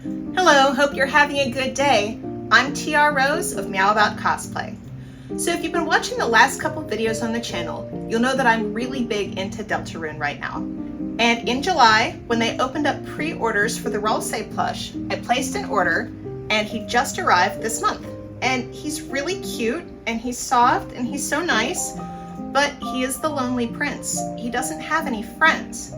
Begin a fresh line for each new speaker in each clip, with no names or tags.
Hello, hope you're having a good day. I'm TR Rose of Meow About Cosplay. So if you've been watching the last couple videos on the channel, you'll know that I'm really big into Deltarune right now. And in July, when they opened up pre-orders for the Ralsei plush, I placed an order and he just arrived this month. And he's really cute and he's soft and he's so nice, but he is the lonely prince. He doesn't have any friends.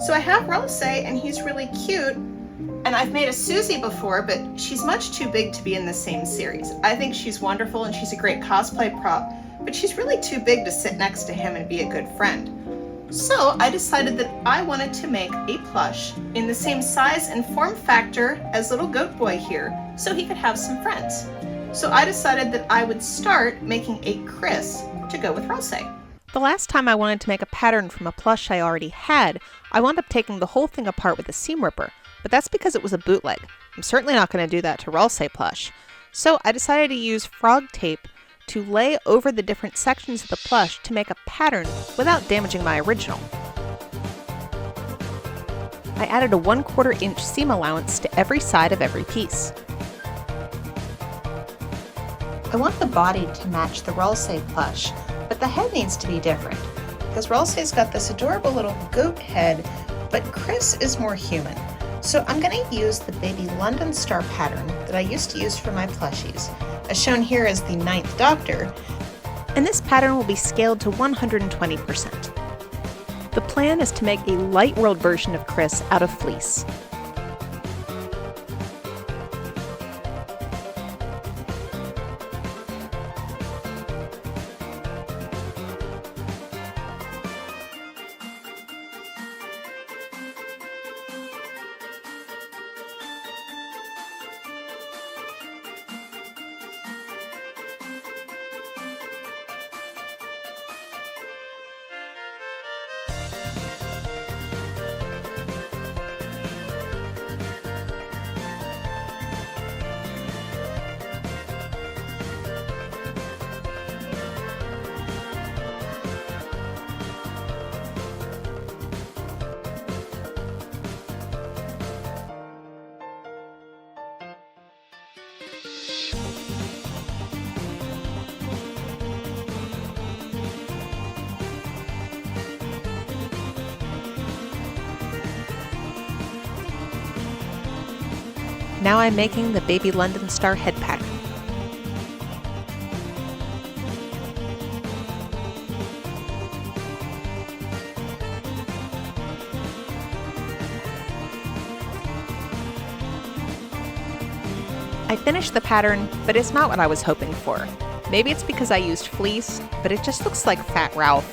So I have Ralsei and he's really cute, and I've made a Susie before, but she's much too big to be in the same series. I think she's wonderful and she's a great cosplay prop, but she's really too big to sit next to him and be a good friend. So I decided that I wanted to make a plush in the same size and form factor as little goat boy here, so he could have some friends. So I decided that I would start making a Kris to go with Ralsei.
The last time I wanted to make a pattern from a plush I already had, I wound up taking the whole thing apart with a seam ripper, but that's because it was a bootleg. I'm certainly not going to do that to Ralsei plush. So I decided to use frog tape to lay over the different sections of the plush to make a pattern without damaging my original. I added a 1/4 inch seam allowance to every side of every piece. I want the body to match the Ralsei plush, but the head needs to be different, because Ralsei's got this adorable little goat head, but Kris is more human. So I'm going to use the BabyLondonStar pattern that I used to use for my plushies, as shown here as the 9th Doctor, and this pattern will be scaled to 120%. The plan is to make a light world version of Kris out of fleece. Now I'm making the BabyLondonStar head pattern. I finished the pattern, but it's not what I was hoping for. Maybe it's because I used fleece, but it just looks like Fat Ralph.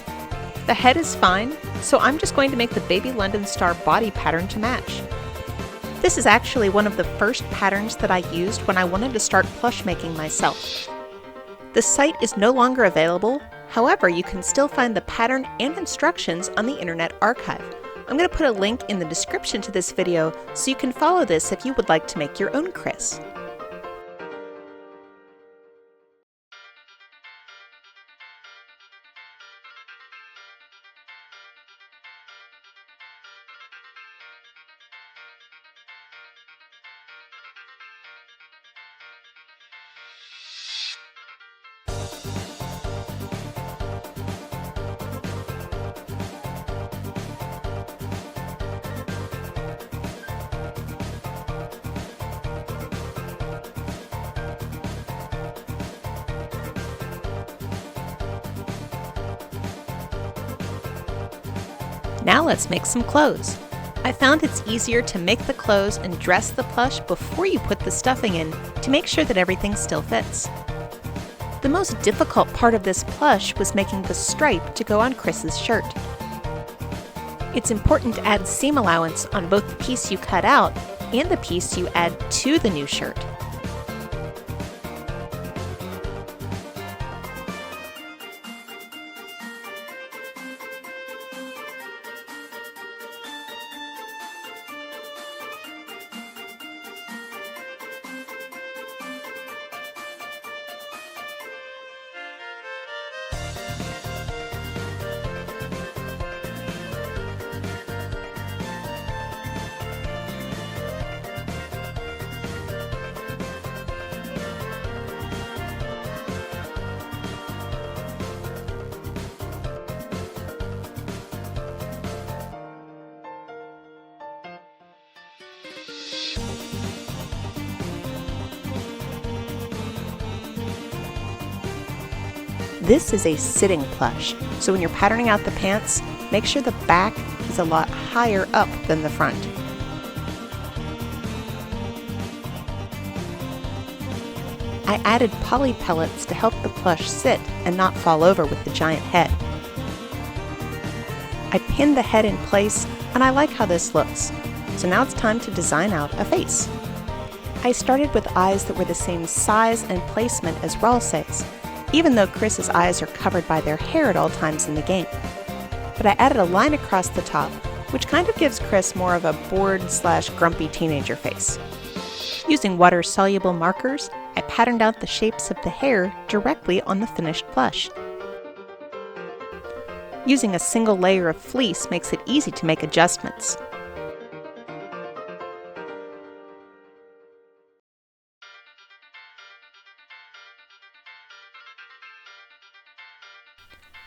The head is fine, so I'm just going to make the BabyLondonStar body pattern to match. This is actually one of the first patterns that I used when I wanted to start plush making myself. The site is no longer available, however you can still find the pattern and instructions on the Internet Archive. I'm going to put a link in the description to this video so you can follow this if you would like to make your own Kris. Now let's make some clothes. I found it's easier to make the clothes and dress the plush before you put the stuffing in to make sure that everything still fits. The most difficult part of this plush was making the stripe to go on Kris's shirt. It's important to add seam allowance on both the piece you cut out and the piece you add to the new shirt. This is a sitting plush, so when you're patterning out the pants, make sure the back is a lot higher up than the front. I added poly pellets to help the plush sit and not fall over with the giant head. I pinned the head in place, and I like how this looks. So now it's time to design out a face. I started with eyes that were the same size and placement as Ralsei's, even though Kris's eyes are covered by their hair at all times in the game. But I added a line across the top, which kind of gives Kris more of a bored/grumpy teenager face. Using water-soluble markers, I patterned out the shapes of the hair directly on the finished plush. Using a single layer of fleece makes it easy to make adjustments.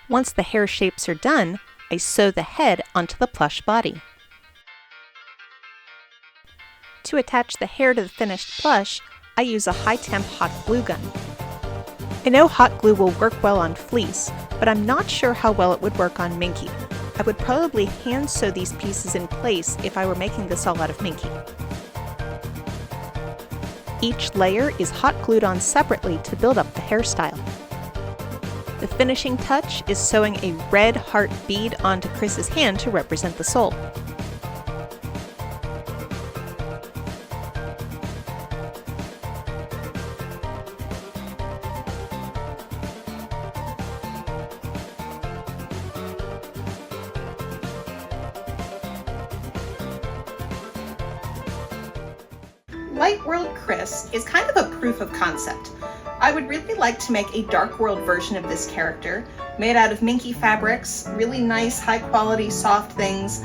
Once the hair shapes are done, I sew the head onto the plush body. To attach the hair to the finished plush, I use a high-temp hot glue gun. I know hot glue will work well on fleece, but I'm not sure how well it would work on Minky. I would probably hand sew these pieces in place if I were making this all out of Minky. Each layer is hot glued on separately to build up the hairstyle. The finishing touch is sewing a red heart bead onto Kris's hand to represent the soul.
Light World Kris is kind of a proof of concept. I would really like to make a Dark World version of this character, made out of Minky fabrics, really nice, high quality, soft things,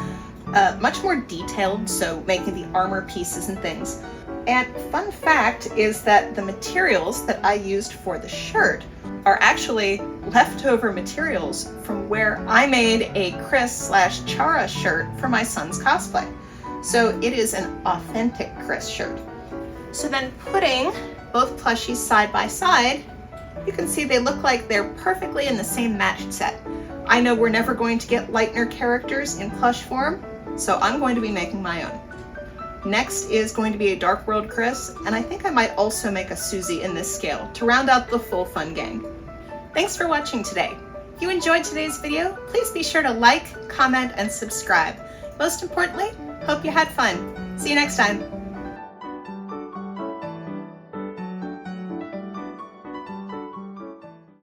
much more detailed, so making the armor pieces and things. And fun fact is that the materials that I used for the shirt are actually leftover materials from where I made a Kris/Chara shirt for my son's cosplay. So it is an authentic Kris shirt. So then putting both plushies side by side, you can see they look like they're perfectly in the same matched set. I know we're never going to get Lightner characters in plush form, so I'm going to be making my own. Next is going to be a Dark World Kris, and I think I might also make a Susie in this scale to round out the full fun gang. Thanks for watching today. If you enjoyed today's video, please be sure to like, comment, and subscribe. Most importantly, hope you had fun. See you next time.